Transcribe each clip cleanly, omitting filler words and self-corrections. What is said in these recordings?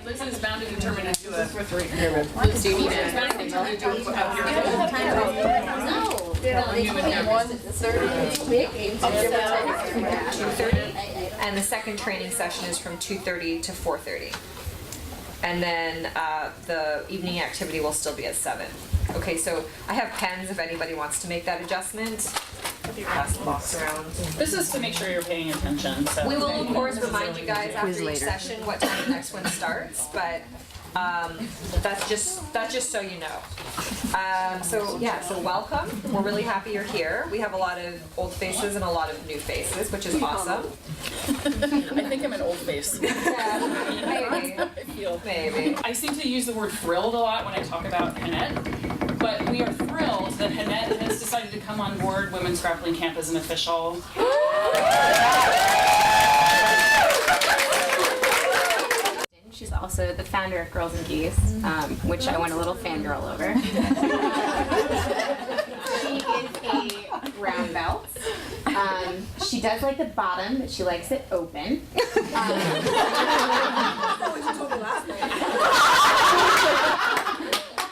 Liz is bound to determine to do it. Do you need it? And the second training session is from 2:30 to 4:30. And then the evening activity will still be at 7. Okay, so I have pens if anybody wants to make that adjustment. Pass the box around. This is to make sure you're paying attention. So. We will of course remind you guys after each session what time the next one starts, but that's just so you know. So welcome. We're really happy you're here. We have a lot of old faces and a lot of new faces, which is awesome. I think I'm an old face. Yeah, maybe. I feel. Maybe. I seem to use the word thrilled a lot when I talk about Hanette, but we are thrilled that Hanette has decided to come on board Women's Grappling Camp as an official. She's also the founder of Girls and Geese, which I went a little fangirl over. She is a brown belt. She does like the bottom, but she likes it open.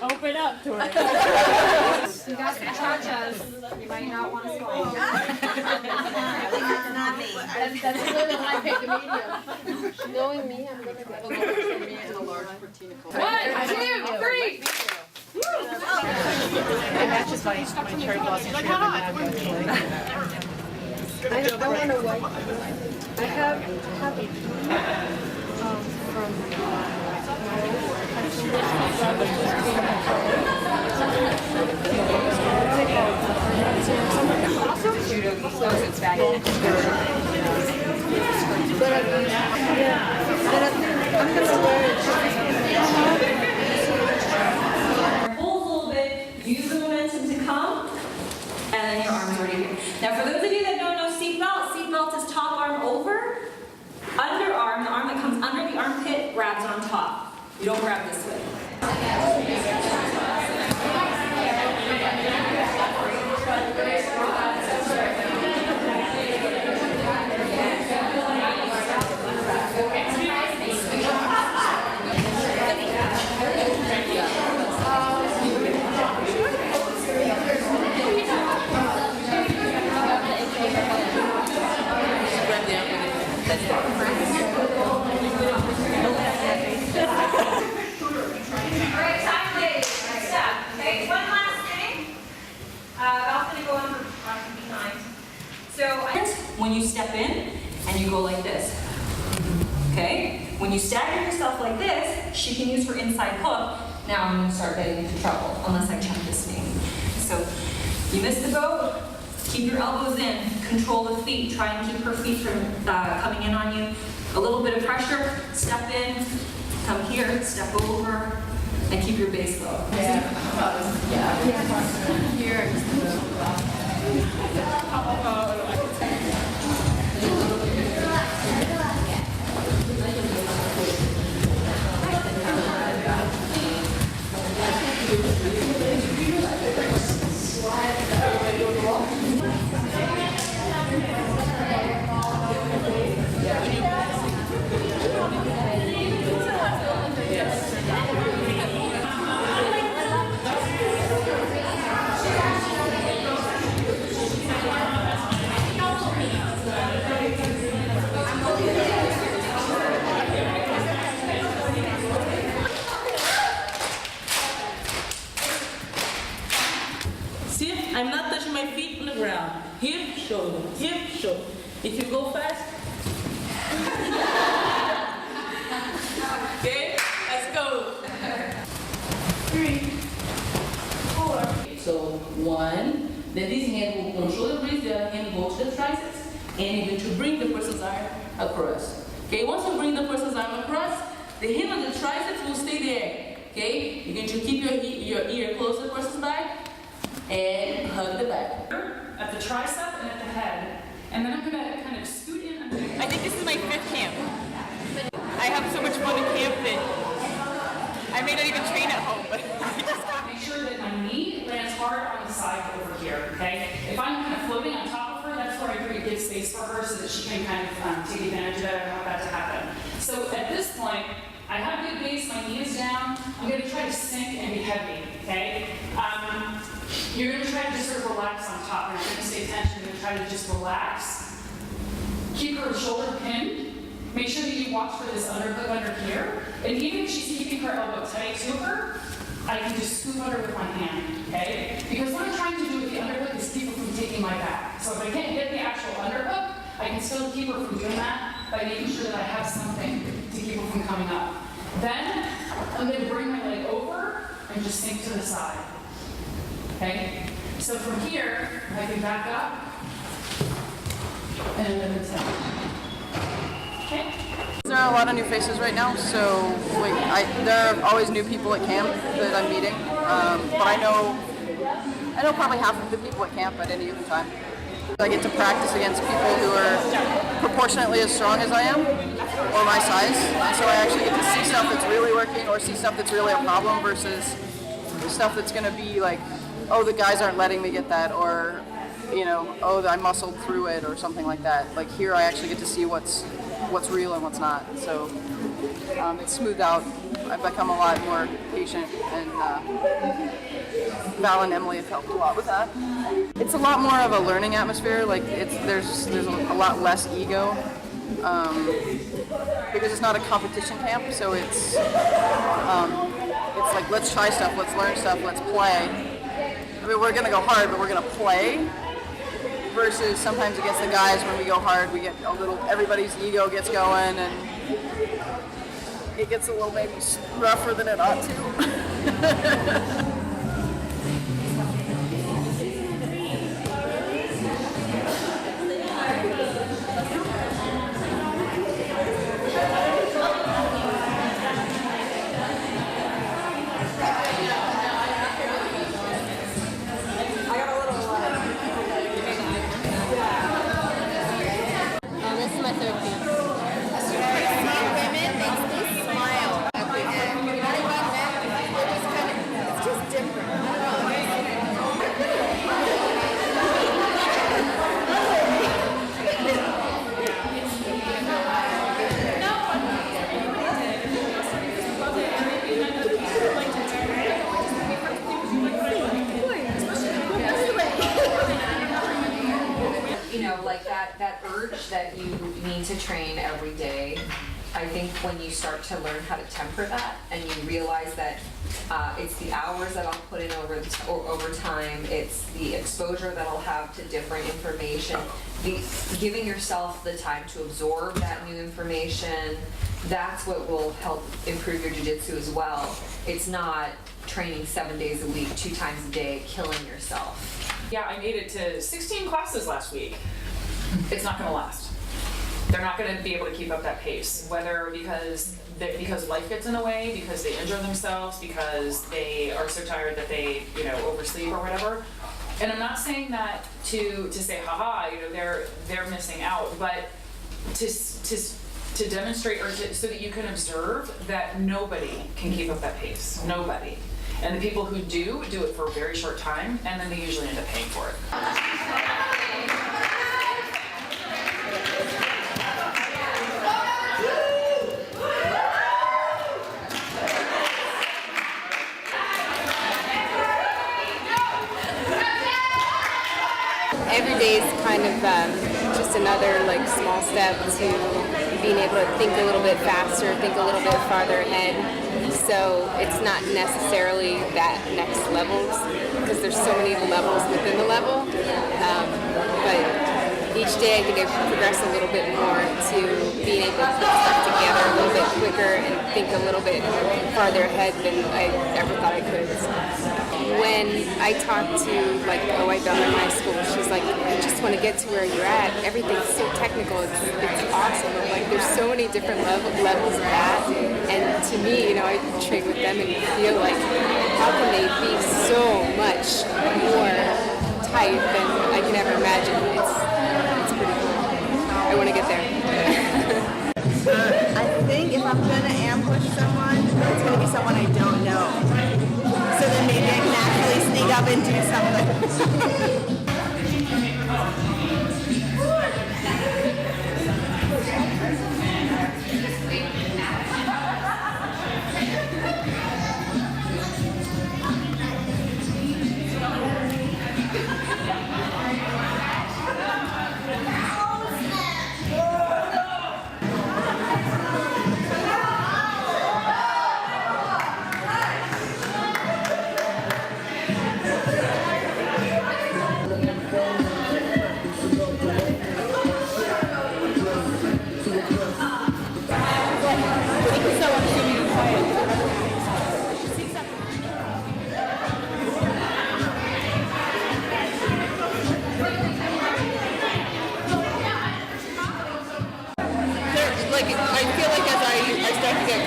Open up to her. You got some cha-chas. You might not want to swallow. That's really when I pick the medium. Knowing me, I'm going to get a large for me and a large for Tina Cole. 1, 2, 3. It matches my cherry blossom tree on my bag, actually. I want to wipe. I have it from It's back. but I'm going to wear it. Pull a little bit, use the momentum to come, and then your arms are here. Now for those of you that don't know seatbelt is top arm over, underarm, the arm that comes under the armpit grabs on top. You don't grab this way. When you step in and you go like this, okay? When you stagger yourself like this, she can use her inside hook. Now I'm going to start getting into trouble unless I check this knee. So you miss the boat, keep your elbows in, control the feet, try and keep her feet from coming in on you. A little bit of pressure, step in, come here, step over, and keep your base low. See, I'm not touching my feet on the ground. Hip, shoulder, hip, shoulder. If you go fast. Okay, let's go. 3, 4. So 1. Then this hand will control the breeze, the other hand go to the triceps, and you're going to bring the person's arm across. Okay, once you bring the person's arm across, the hand on the triceps will stay there. Okay, you're going to keep your ear close to the person's back. And hug the back. At the tricep and at the head. And then I'm going to kind of scoot in underneath. I think this is my 5th camp. I have so much fun at camp that I may not even train at home, but I just Make sure that my knee lands hard on the side over here, okay? If I'm kind of floating on top of her, that's where I create good space for her so that she can kind of take advantage of that. I don't want that to happen. So at this point, I I have a good base, my knee is down. I'm gonna try to sink and be heavy, okay? You're gonna try to just sort of relax on top. You're not gonna stay tense, you're gonna try to just relax. Keep her shoulder pinned. Make sure that you watch for this underhook under here. And even if she's keeping her elbow tight to her, I can just scoop under with my hand, okay? Because what I'm trying to do with the underhook is keep her from taking my back. So if I can't get the actual underhook, I can still keep her from doing that by making sure that I have something to keep her from coming up. Then, I'm gonna bring my leg over and just sink to the side, okay? So from here, I can back up and then tap. Okay? There are a lot of new faces right now, so there are always new people at camp that I'm meeting, but I know probably half of the people at camp at any given time. I get to practice against people who are proportionately as strong as I am, or my size, so I actually get to see stuff that's really working or see stuff that's really a problem versus stuff that's going to be like, oh, the guys aren't letting me get that, or, you know, oh, I muscled through it or something like that. Like here I actually get to see what's real and what's not, so it's smoothed out. I've become a lot more patient, and Val and Emily have helped a lot with that. It's a lot more of a learning atmosphere. Like there's a lot less ego because it's not a competition camp. So it's like, let's try stuff, let's learn stuff, let's play. I mean, we're gonna go hard, but we're gonna play. Versus sometimes against the guys, when we go hard, we get a little, everybody's ego gets going, and it gets a little maybe rougher than it ought to. That urge that you need to train every day, I think when you start to learn how to temper that and you realize that it's the hours that I'll put in over time, it's the exposure that I'll have to different information, giving yourself the time to absorb that new information, that's what will help improve your jiu-jitsu as well. It's not training 7 days a week, 2 times a day, killing yourself. Yeah, I made it to 16 classes last week. It's not going to last. They're not going to be able to keep up that pace, whether because life gets in the way, because they injure themselves, because they are so tired that they, oversleep or whatever. And I'm not saying that to say, haha, they're missing out, but to demonstrate or so that you can observe that nobody can keep up that pace. Nobody. And the people who do it for a very short time, and then they usually end up paying for it. Every day is kind of just another small step to being able to think a little bit faster, think a little bit farther ahead. So it's not necessarily that next levels, because there's so many levels within the level. But each day I think I've progressed a little bit more to being able to put stuff together a little bit quicker and think a little bit farther ahead than I ever thought I could. When I talked to OIW in high school, she's like, I just want to get to where you're at. Everything's so technical. It's awesome. There's so many different levels of that. And to me, I train with them and feel like, how can they be so much more tight than I can ever imagine? It's pretty cool. I want to get there. I think if I'm going to ambush someone, it's going to be someone I don't know. So then maybe I can actually sneak up and do something.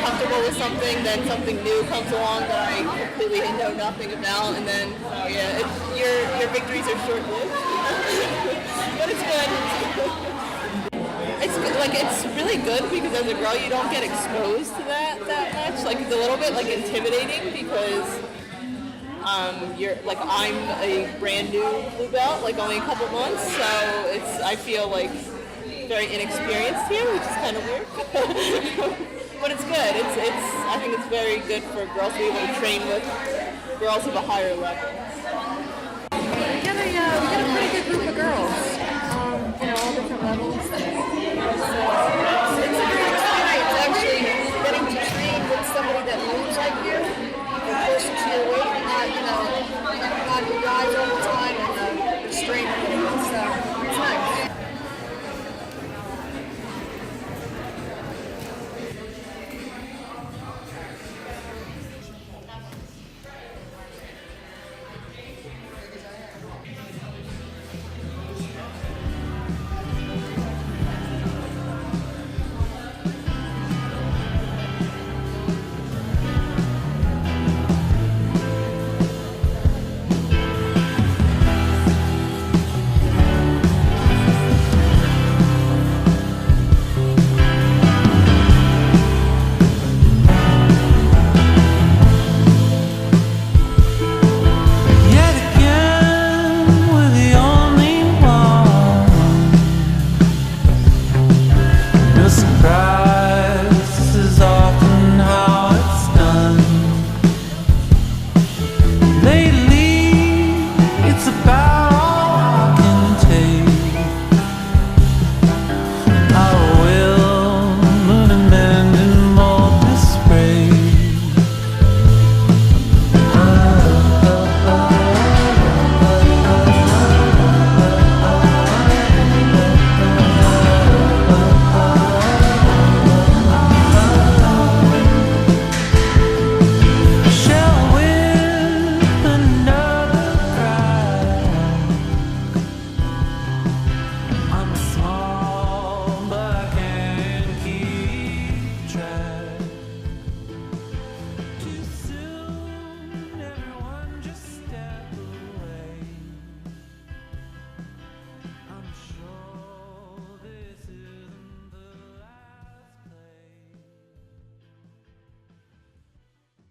comfortable with something, then something new comes along that I completely know nothing about, and then your victories are short-lived. But it's good. It's good. Like, it's really good because as a girl you don't get exposed to that much. Like, it's a little bit like intimidating because you're like, I'm a brand new blue belt, like only a couple months, so I feel like very inexperienced here, which is kind of weird. But it's good. I think it's very good for girls to be able to train with girls of a higher level. We got a pretty good group of girls.